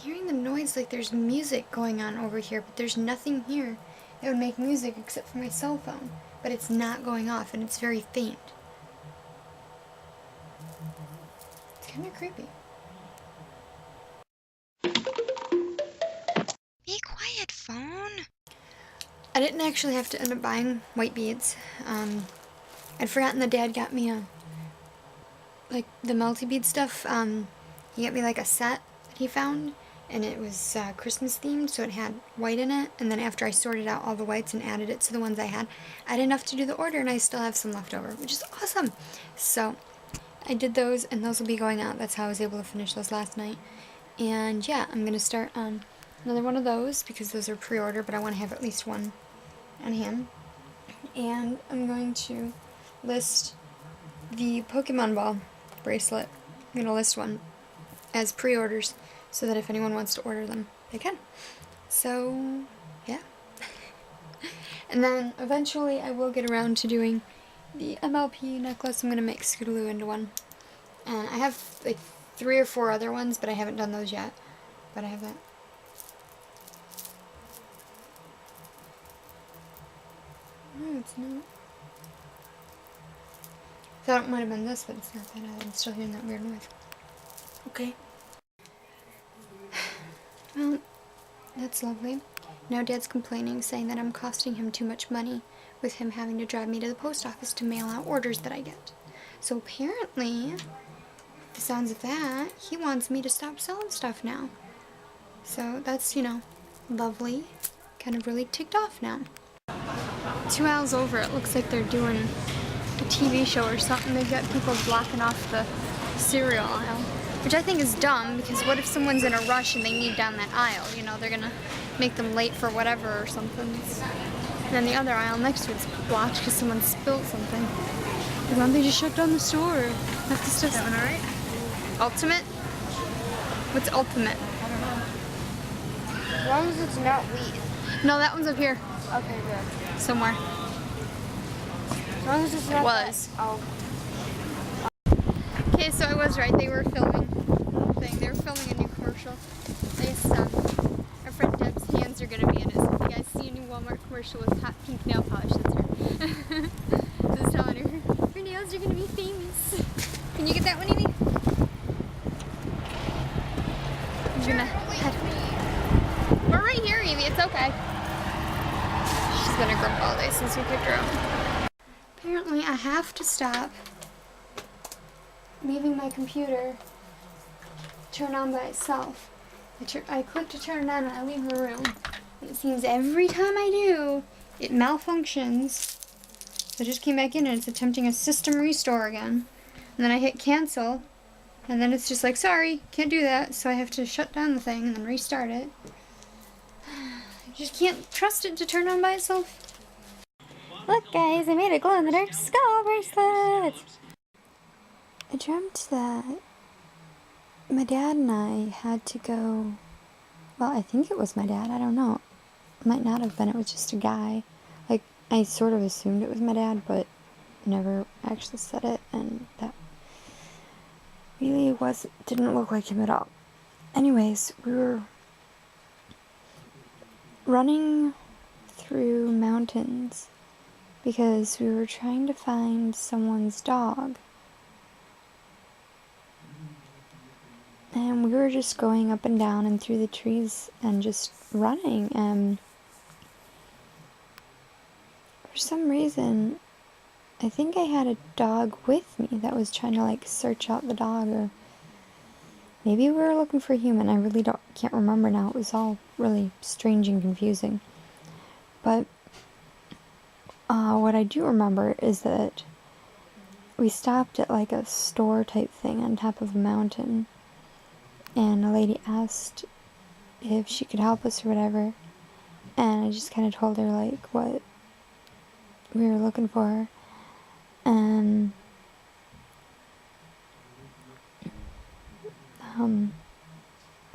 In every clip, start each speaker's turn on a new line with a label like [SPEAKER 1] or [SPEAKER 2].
[SPEAKER 1] hearing the noise like there's music going on over here, but there's nothing here that would make music except for my cell phone. But it's not going off, and it's very faint. It's kind of creepy.
[SPEAKER 2] Be quiet, phone.
[SPEAKER 1] I didn't actually have to end up buying white beads. I'd forgotten that Dad got me like the multi-bead stuff. He got me like a set that he found, and it was Christmas themed, so it had white in it. And then after I sorted out all the whites and added it to the ones I had enough to do the order, and I still have some left over, which is awesome. So I did those, and those will be going out. That's how I was able to finish those last night. And yeah, I'm gonna start on another one of those because those are pre-order, but I want to have at least one on hand. And I'm going to list the Pokemon Ball bracelet. I'm going to list one as pre-orders so that if anyone wants to order them, they can. So, yeah. And then eventually I will get around to doing the MLP necklace. I'm going to make Scootaloo into one. And I have like 3 or 4 other ones, but I haven't done those yet. But I have that. No, it's not. I thought it might have been this, but it's not that either. I'm still hearing that weird noise. Okay. Well, that's lovely. Now Dad's complaining, saying that I'm costing him too much money with him having to drive me to the post office to mail out orders that I get. So apparently, the sounds of that, he wants me to stop selling stuff now. So that's, you know, lovely. Kind of really ticked off now. 2 aisles over, it looks like they're doing a TV show or something. They've got people blocking off the cereal aisle, which I think is dumb, because what if someone's in a rush and they need down that aisle? You know, they're gonna make them late for whatever or something. And then the other aisle next to it's blocked because someone spilled something. Why don't they just shut down the store? That's the stuff. Is that one alright? Ultimate? What's ultimate?
[SPEAKER 2] I don't know. As long as it's not wheat.
[SPEAKER 1] No, that one's up here.
[SPEAKER 2] Okay, good.
[SPEAKER 1] Somewhere.
[SPEAKER 2] As long as it's not
[SPEAKER 1] was.
[SPEAKER 2] That. Oh.
[SPEAKER 1] Okay, so I was right. They were filming something. They were filming a new commercial. I guess our friend Deb's hands are gonna be in it. So if you guys see a new Walmart commercial with hot pink nail polish, that's her. Just telling her nails are gonna be famous. Can you get that one, Evie? I'm gonna head. We're right here, Evie. It's okay. She's been a grump all day since we picked her up. Apparently, I have to stop leaving my computer turn on by itself. I click to turn it on and I leave the room. And it seems every time I do, it malfunctions. So I just came back in and it's attempting a system restore again. And then I hit cancel. And then it's just like, sorry, can't do that. So I have to shut down the thing and then restart it. I just can't trust it to turn on by itself. Look guys, I made a glow-in-the-dark skull bracelet! I dreamt that my dad and I had to go, well, I think it was my dad, I don't know. It might not have been, it was just a guy. Like, I sort of assumed it was my dad, but never actually said it, and that really didn't look like him at all. Anyways, we were running through mountains because we were trying to find someone's dog. And we were just going up and down and through the trees and just running, and for some reason I think I had a dog with me that was trying to like search out the dog, or maybe we were looking for a human. I really can't remember now. It was all really strange and confusing. But what I do remember is that we stopped at like a store type thing on top of a mountain, and a lady asked if she could help us or whatever, and I just kind of told her like what we were looking for, and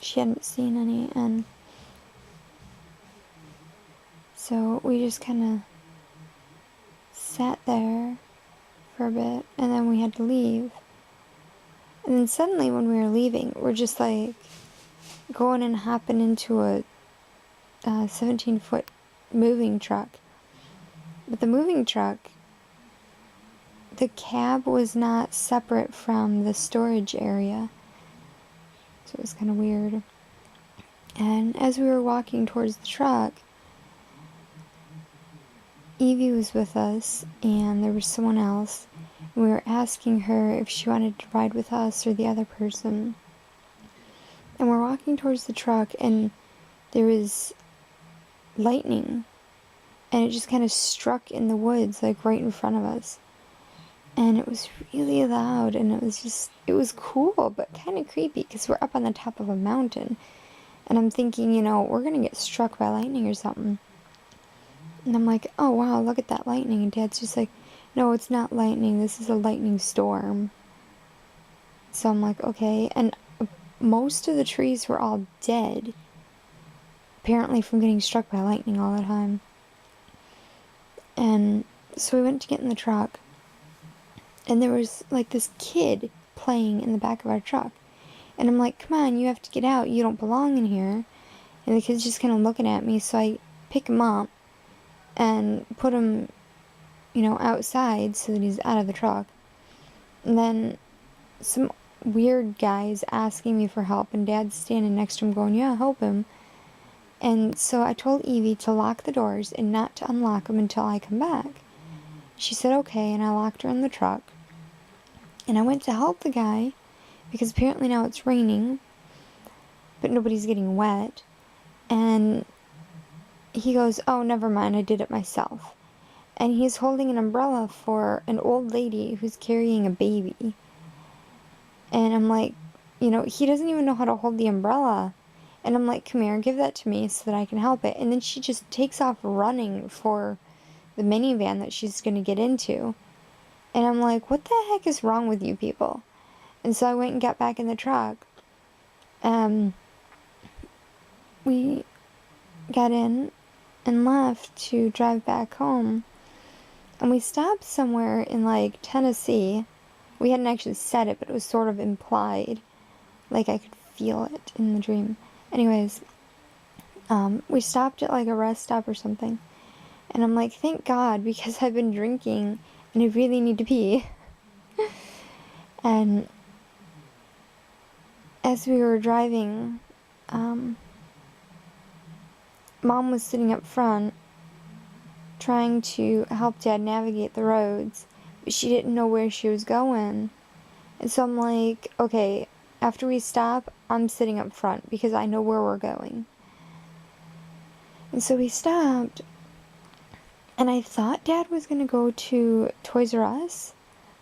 [SPEAKER 1] she hadn't seen any, and so we just kind of sat there for a bit, and then we had to leave. And then suddenly when we were leaving, we're just like going and hopping into a 17-foot moving truck. But the moving truck, the cab was not separate from the storage area. So it was kind of weird. And as we were walking towards the truck, Evie was with us, and there was someone else. And we were asking her if she wanted to ride with us or the other person. And we're walking towards the truck, and there was lightning. And it just kind of struck in the woods, like right in front of us. And it was really loud, and it was cool, but kind of creepy, because we're up on the top of a mountain. And I'm thinking, you know, we're going to get struck by lightning or something. And I'm like, oh wow, look at that lightning. And Dad's just like, no, it's not lightning, this is a lightning storm. So I'm like, okay. And most of the trees were all dead, apparently from getting struck by lightning all the time. And so we went to get in the truck, and there was like this kid playing in the back of our truck. And I'm like, come on, you have to get out, you don't belong in here. And the kid's just kind of looking at me, so I pick him up and put him, you know, outside so that he's out of the truck. And then some weird guy's asking me for help, and Dad's standing next to him going, yeah, help him. And so I told Evie to lock the doors and not to unlock them until I come back. She said okay, and I locked her in the truck. And I went to help the guy, because apparently now it's raining, but nobody's getting wet. And he goes, oh, never mind, I did it myself. And he's holding an umbrella for an old lady who's carrying a baby. And I'm like, you know, he doesn't even know how to hold the umbrella. And I'm like, come here, give that to me so that I can help it. And then she just takes off running for the minivan that she's going to get into. And I'm like, what the heck is wrong with you people? And so I went and got back in the truck. We got in and left to drive back home. And we stopped somewhere in like Tennessee. We hadn't actually said it, but it was sort of implied. Like I could feel it in the dream. Anyways, we stopped at like a rest stop or something. And I'm like, thank God, because I've been drinking and I really need to pee. And as we were driving, Mom was sitting up front trying to help Dad navigate the roads, but she didn't know where she was going. And so I'm like, okay, after we stop, I'm sitting up front because I know where we're going. And so we stopped, and I thought Dad was going to go to Toys R Us,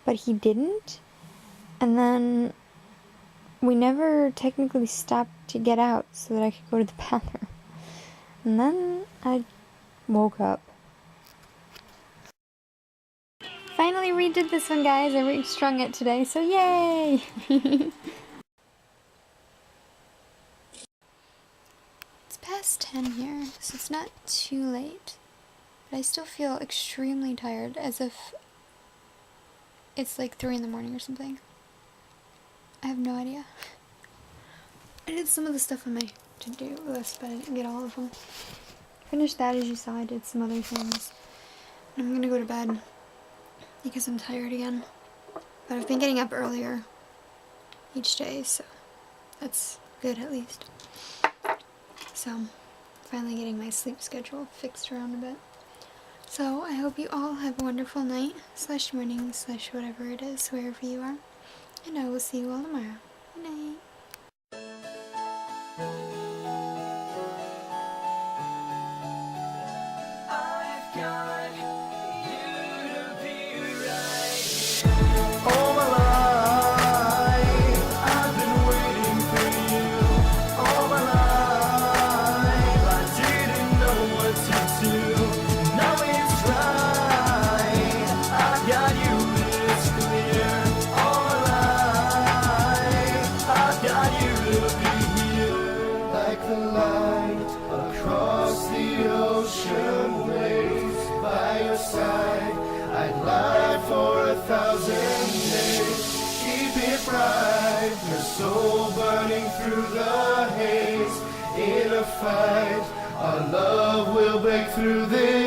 [SPEAKER 1] but he didn't. And then we never technically stopped to get out so that I could go to the bathroom. And then I woke up. Finally redid this one, guys. I restrung it today, so yay! It's past 10 here, so it's not too late. But I still feel extremely tired, as if it's like 3 in the morning or something. I have no idea. I did some of the stuff on my to-do list, but I didn't get all of them. Finished that, as you saw. I did some other things. And I'm gonna go to bed because I'm tired again. But I've been getting up earlier each day, so that's good at least. So, finally getting my sleep schedule fixed around a bit. So, I hope you all have a wonderful night, / morning, / whatever it is, wherever you are. And I will see you all tomorrow. Good night.
[SPEAKER 3] I'd lie for 1,000 days. Keep it bright, your soul burning through the haze. fight. Our love will break through this.